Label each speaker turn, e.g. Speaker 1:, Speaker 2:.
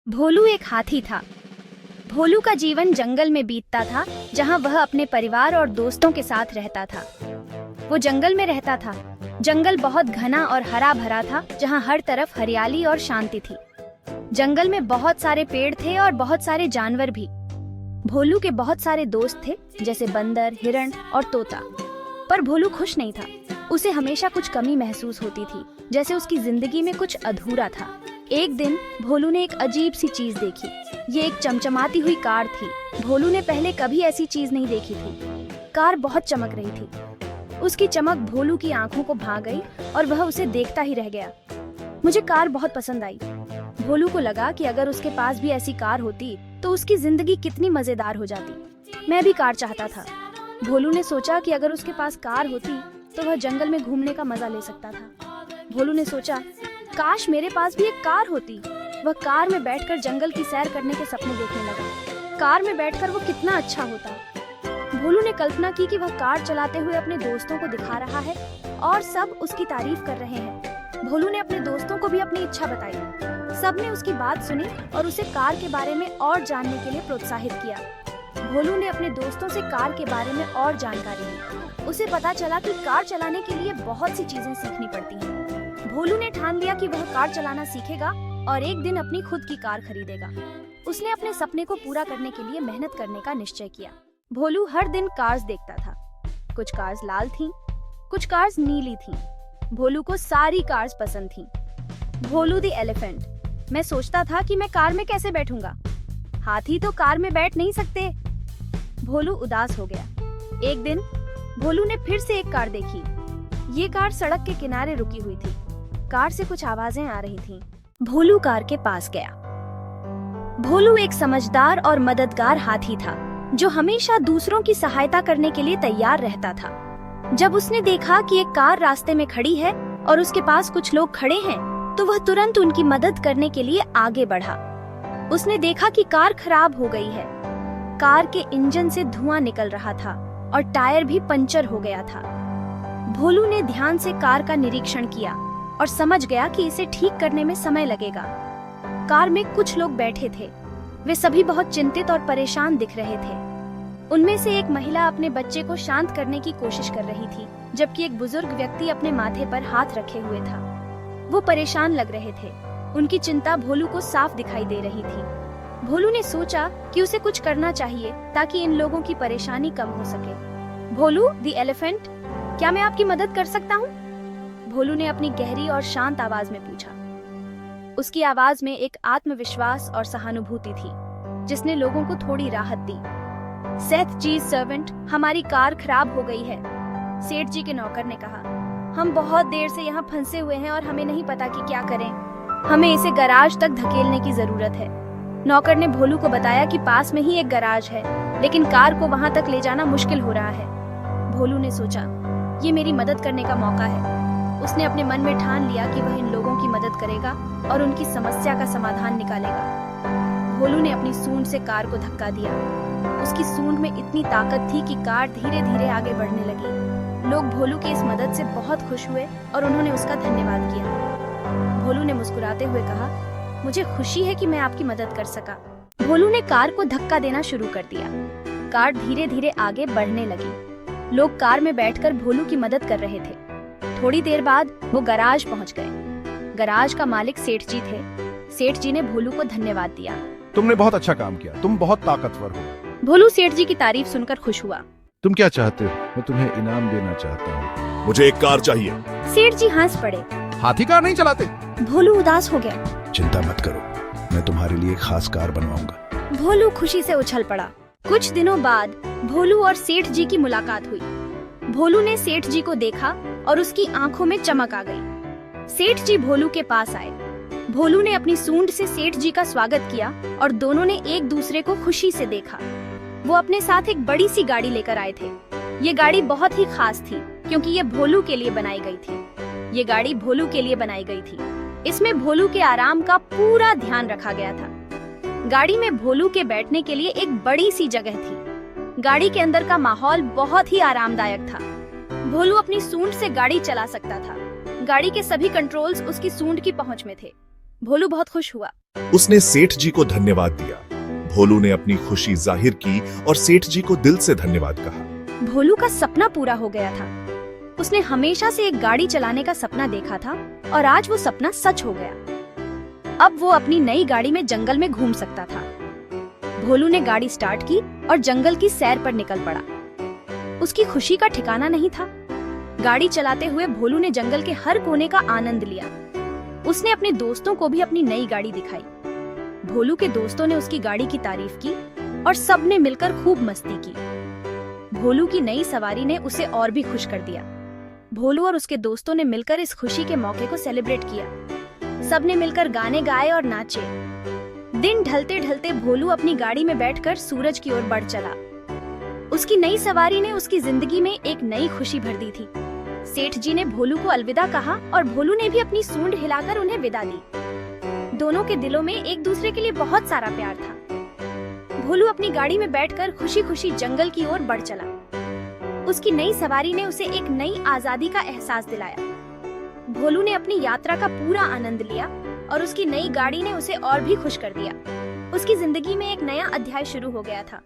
Speaker 1: भोलू एक हाथी था। भोलू का जीवन जंगल में बीतता था, जहां वह अपने परिवार और दोस्तों के साथ रहता था। वो जंगल में रहता था। जंगल बहुत घना और हरा भरा था, जहां हर तरफ हरियाली और शांति थी। जंगल में बहुत सारे पेड़ थे और बहुत सारे जानवर भी। भोलू के बहुत सारे दोस्त थे, जैसे बंदर, हिरण और तोता। पर भोलू खुश नहीं था। उसे हमेशा कुछ कमी महसूस होती थी, जैसे उसकी जिंदगी में कुछ अधूरा था। एक दिन भोलू ने एक अजीब सी चीज देखी। ये एक चमचमाती हुई कार थी। भोलू ने पहले कभी ऐसी चीज नहीं देखी थी। कार बहुत चमक रही थी। उसकी चमक भोलू की आंखों को भा गई और वह उसे देखता ही रह गया। मुझे कार बहुत पसंद आई। भोलू को लगा कि अगर उसके पास भी ऐसी कार होती तो उसकी जिंदगी कितनी मजेदार हो जाती। मैं भी कार चाहता था। भोलू ने सोचा कि अगर उसके पास कार होती तो वह जंगल में घूमने का मजा ले सकता था। भोलू ने सोचा, काश मेरे पास भी एक कार होती। वह कार में बैठकर जंगल की सैर करने के सपने देखने लगा। कार में बैठकर वो कितना अच्छा होता। भोलू ने कल्पना की कि वह कार चलाते हुए अपने दोस्तों को दिखा रहा है और सब उसकी तारीफ कर रहे हैं। भोलू ने अपने दोस्तों को भी अपनी इच्छा बताई। सबने उसकी बात सुनी और उसे कार के बारे में और जानने के लिए प्रोत्साहित किया। भोलू ने अपने दोस्तों से कार के बारे में और जानकारी ली। उसे पता चला कि कार चलाने के लिए बहुत सी चीजें सीखनी पड़ती हैं। भोलू ने ठान लिया कि वह कार चलाना सीखेगा और एक दिन अपनी खुद की कार खरीदेगा। उसने अपने सपने को पूरा करने के लिए मेहनत करने का निश्चय किया। भोलू हर दिन कार्स देखता था। कुछ कार्स लाल थीं, कुछ कार्स नीली थीं। भोलू को सारी कार्स पसंद थीं। भोलू द एलिफेंट। मैं सोचता था कि मैं कार में कैसे बैठूंगा। हाथी तो कार में बैठ नहीं सकते। भोलू उदास हो गया। एक दिन भोलू ने फिर से एक कार देखी। ये कार सड़क के किनारे रुकी हुई थी। कार से कुछ आवाजें आ रही थीं। भोलू कार के पास गया। भोलू एक समझदार और मददगार हाथी था, जो हमेशा दूसरों की सहायता करने के लिए तैयार रहता था। जब उसने देखा कि एक कार रास्ते में खड़ी है और उसके पास कुछ लोग खड़े हैं, तो वह तुरंत उनकी मदद करने के लिए आगे बढ़ा। उसने देखा कि कार खराब हो गई है। कार के इंजन से धुआं निकल रहा था और टायर भी पंचर हो गया था। भोलू ने ध्यान से कार का निरीक्षण किया और समझ गया कि इसे ठीक करने में समय लगेगा। कार में कुछ लोग बैठे थे। वे सभी बहुत चिंतित और परेशान दिख रहे थे। उनमें से एक महिला अपने बच्चे को शांत करने की कोशिश कर रही थी, जबकि एक बुजुर्ग व्यक्ति अपने माथे पर हाथ रखे हुए था। वो परेशान लग रहे थे। उनकी चिंता भोलू को साफ दिखाई दे रही थी। भोलू ने सोचा कि उसे कुछ करना चाहिए ताकि इन लोगों की परेशानी कम हो सके। भोलू द एलिफेंट, क्या मैं आपकी मदद कर सकता हूँ? भोलू ने अपनी गहरी और शांत आवाज में पूछा। उसकी आवाज में एक आत्मविश्वास और सहानुभूति थी, जिसने लोगों को थोड़ी राहत दी। सेठ जी सर्वेंट, हमारी कार खराब हो गई है, सेठ जी के नौकर ने कहा। हम बहुत देर से यहाँ फंसे हुए हैं और हमें नहीं पता कि क्या करें। हमें इसे गैराज तक धकेलने की जरूरत है। नौकर ने भोलू को बताया कि पास में ही एक गैराज है, लेकिन कार को वहाँ तक ले जाना मुश्किल हो रहा है। भोलू ने सोचा, ये मेरी मदद करने का मौका है। उसने अपने मन में ठान लिया कि वह इन लोगों की मदद करेगा और उनकी समस्या का समाधान निकालेगा। भोलू ने अपनी सूंड से कार को धक्का दिया। उसकी सूंड में इतनी ताकत थी कि कार धीरे धीरे आगे बढ़ने लगी। लोग भोलू की इस मदद से बहुत खुश हुए और उन्होंने उसका धन्यवाद किया। भोलू ने मुस्कुराते हुए कहा, मुझे खुशी है कि मैं आपकी मदद कर सका। भोलू ने कार को धक्का देना शुरू कर दिया। कार धीरे धीरे आगे बढ़ने लगी। लोग कार में बैठकर भोलू की मदद कर रहे थे। थोड़ी देर बाद वो गैराज पहुंच गए। गैराज का मालिक सेठ जी थे। सेठ जी ने भोलू को धन्यवाद दिया।
Speaker 2: तुमने बहुत अच्छा काम किया, तुम बहुत ताकतवर हो।
Speaker 1: भोलू सेठ जी की तारीफ सुनकर खुश हुआ।
Speaker 2: तुम क्या चाहते हो? मैं तुम्हें इनाम देना चाहता हूँ।
Speaker 3: मुझे एक कार चाहिए।
Speaker 1: सेठ जी हंस पड़े।
Speaker 2: हाथी कार नहीं चलाते?
Speaker 1: भोलू उदास हो गया।
Speaker 2: चिंता मत करो, मैं तुम्हारे लिए खास कार बनवाऊंगा।
Speaker 1: भोलू खुशी से उछल पड़ा। कुछ दिनों बाद भोलू और सेठ जी की मुलाकात हुई। भोलू ने सेठ जी को देखा और उसकी आंखों में चमक आ गई। सेठ जी भोलू के पास आए। भोलू ने अपनी सूंड से सेठ जी का स्वागत किया और दोनों ने एक दूसरे को खुशी से देखा। वो अपने साथ एक बड़ी सी गाड़ी लेकर आए थे। ये गाड़ी बहुत ही खास थी, क्योंकि ये भोलू के लिए बनाई गई थी। ये गाड़ी भोलू के लिए बनाई गई थी। इसमें भोलू के आराम का पूरा ध्यान रखा गया था। गाड़ी में भोलू के बैठने के लिए एक बड़ी सी जगह थी। गाड़ी के अंदर का माहौल बहुत ही आरामदायक था। भोलू अपनी सूंड से गाड़ी चला सकता था। गाड़ी के सभी कंट्रोल्स उसकी सूंड की पहुंच में थे। भोलू बहुत खुश हुआ।
Speaker 3: उसने सेठ जी को धन्यवाद दिया। भोलू ने अपनी खुशी जाहिर की और सेठ जी को दिल से धन्यवाद कहा।
Speaker 1: भोलू का सपना पूरा हो गया था। उसने हमेशा से एक गाड़ी चलाने का सपना देखा था और आज वो सपना सच हो गया। अब वो अपनी नई गाड़ी में जंगल में घूम सकता था। भोलू ने गाड़ी स्टार्ट की और जंगल की सैर पर निकल पड़ा। उसकी खुशी का ठिकाना नहीं था। गाड़ी चलाते हुए भोलू ने जंगल के हर कोने का आनंद लिया। उसने अपने दोस्तों को भी अपनी नई गाड़ी दिखाई। भोलू के दोस्तों ने उसकी गाड़ी की तारीफ की और सबने मिलकर खूब मस्ती की। भोलू की नई सवारी ने उसे और भी खुश कर दिया। भोलू और उसके दोस्तों ने मिलकर इस खुशी के मौके को सेलिब्रेट किया। सबने मिलकर गाने गाए और नाचे। दिन ढलते ढलते भोलू अपनी गाड़ी में बैठकर सूरज की ओर बढ़ चला। उसकी नई सवारी ने उसकी जिंदगी में एक नई खुशी भर दी थी। सेठ जी ने भोलू को अलविदा कहा और भोलू ने भी अपनी सूंड हिलाकर उन्हें विदा दी। दोनों के दिलों में एक दूसरे के लिए बहुत सारा प्यार था। भोलू अपनी गाड़ी में बैठकर खुशी खुशी जंगल की ओर बढ़ चला। उसकी नई सवारी ने उसे एक नई आजादी का एहसास दिलाया। भोलू ने अपनी यात्रा का पूरा आनंद लिया और उसकी नई गाड़ी ने उसे और भी खुश कर दिया। उसकी जिंदगी में एक नया अध्याय शुरू हो गया था।